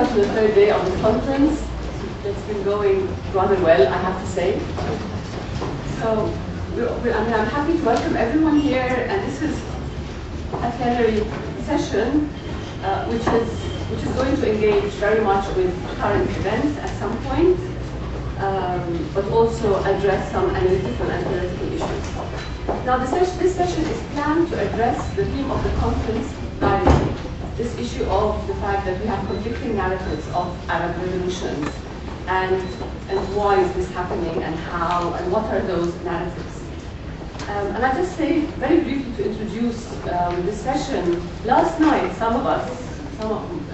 much on the third day of the conference. It's been going rather well, I have to say. So, I'm happy to welcome everyone here, and this is a plenary session which is going to engage very much with current events at some point, but also address some analytical and political issues. Now, this session is planned to address the theme of the conference directly. This issue of the fact that we have conflicting narratives of Arab revolutions, and why is this happening, and how, and what are those narratives. And I just say very briefly to introduce this session. Last night, a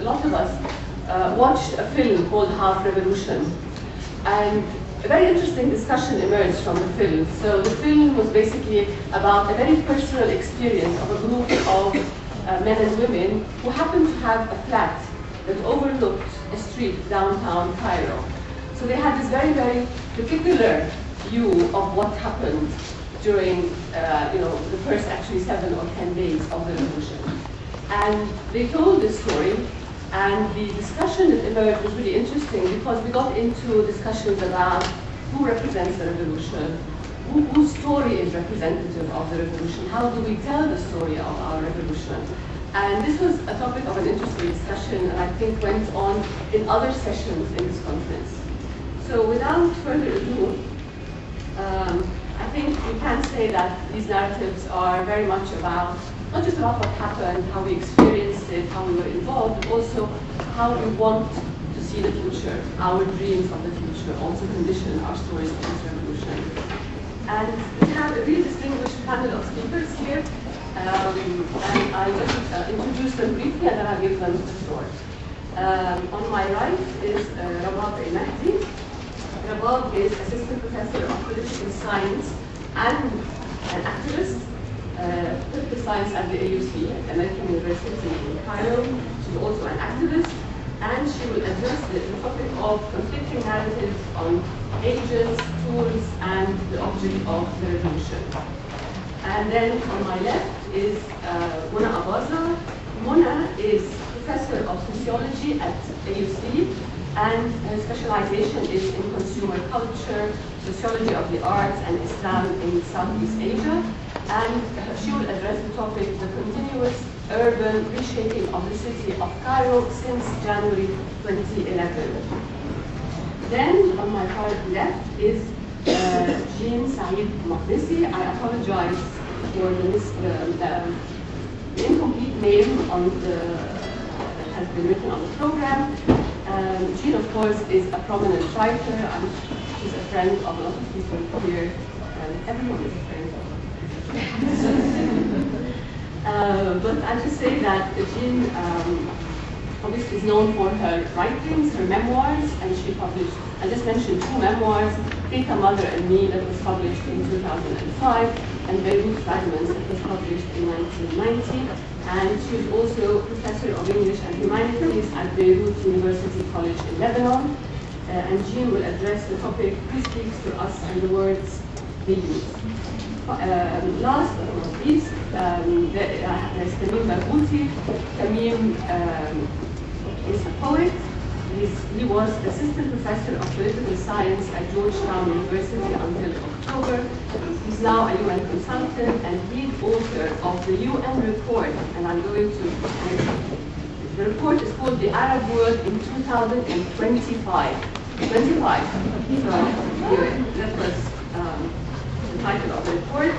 lot of us watched a film called Half Revolution, and a very interesting discussion emerged from the film. So the film was basically about a very personal experience of a group of men and women who happened to have a flat that overlooked a street downtown Cairo. So they had this very, very particular view of what happened during the first actually 7 or 10 days of the revolution. And they told this story, and the discussion that emerged was really interesting because we got into discussions about who represents the revolution, whose story is representative of the revolution, how do we tell the story of our revolution. And this was a topic of an interesting discussion, and I think went on in other sessions in this conference. So without further ado, I think we can say that these narratives are very much about, not just about what happened, how we experienced it, how we were involved, but also how we want to see the future. Our dreams of the future also condition our stories of this revolution. And we have a really distinguished panel of speakers here, and I'll just introduce them briefly and then I'll give them the floor. On my right is Rabab El-Mahdi. Rabab is Assistant Professor of Political Science and an activist, political science at the AUC, American University in Cairo. She's also an activist, and she will address the topic of conflicting narratives on agents, tools, and the object of the revolution. And then on my left is Mona Abaza. Mona is Professor of Sociology at AUC, and her specialization is in consumer culture, sociology of the arts, and Islam in Southeast Asia. And she will address the topic, the continuous urban reshaping of the city of Cairo since January 2011. Then, on my far left is Jean Saeed Maqdisi. I apologize for the incomplete name that has been written on the program. Jean, of course, is a prominent writer. She's a friend of a lot of people here. Everyone is a friend. But I'll just say that Jean obviously is known for her writings, her memoirs, and she published, I just mentioned 2 memoirs, Tita, Mother and Me, that was published in 2005, and Beirut Fragments, that was published in 1990. And she's also Professor of English and Humanities at Beirut University College in Lebanon. And Jean will address the topic, who speaks to us and the words they use. Last but not least, there's Tamim Barghouti. Tamim is a poet. He was Assistant Professor of Political Science at Georgetown University until October. He's now a UN consultant and lead author of the UN report, and I'm going to, the report is called The Arab World in 2025. 25. So, anyway, that was the title of the report.